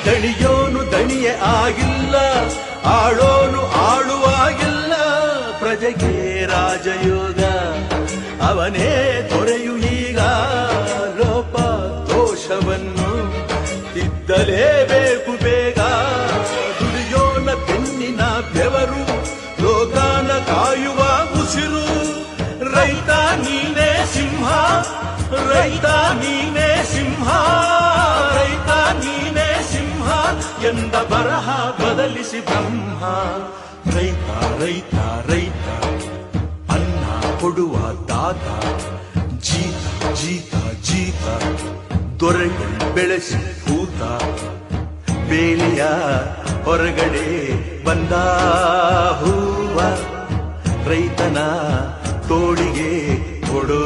ದಣಿಯೋನು ದಣಿಯೇ ಆಗಿಲ್ಲ, ಆಳೋನು ಆಳುವಾಗಿಲ್ಲ. ಪ್ರಜೆಗೆ ರಾಜಯೋಗ ಅವನೇ ದೊರೆಯು ಈಗ. ಲೋಪ ದೋಷವನ್ನು ತಿದ್ದಲೇಬೇಕು ಬೇಗ. ದುಡಿಯೋನ ಬೆನ್ನಿನ ಬೆವರು ಲೋಕಾನ ಕಾಯುವ ಉಸಿರು. ರೈತ ನೀನೇ ಸಿಂಹ, ರೈತ ನೀನೇ ಸಿಂಹ, ರೈತ ನೀನೇ ಸಿಂಹ ಎಂದ ಬರಹ ಬದಲಿಸಿ ಬ್ರಹ್ಮ. ರೈತ ರೈತ ರೈತ ಅನ್ನ ಕೊಡುವ ದಾತ. ಜೀತ ಜೀತ ಜೀತ ದೊರೆಗಳು ಬೆಳೆಸಿ ಭೂತ. ಬೇಲಿಯ ಹೊರಗಡೆ ಬಂದ ಹೂವ, ರೈತನ ತೋಳಿಗೆ ಕೊಡೋ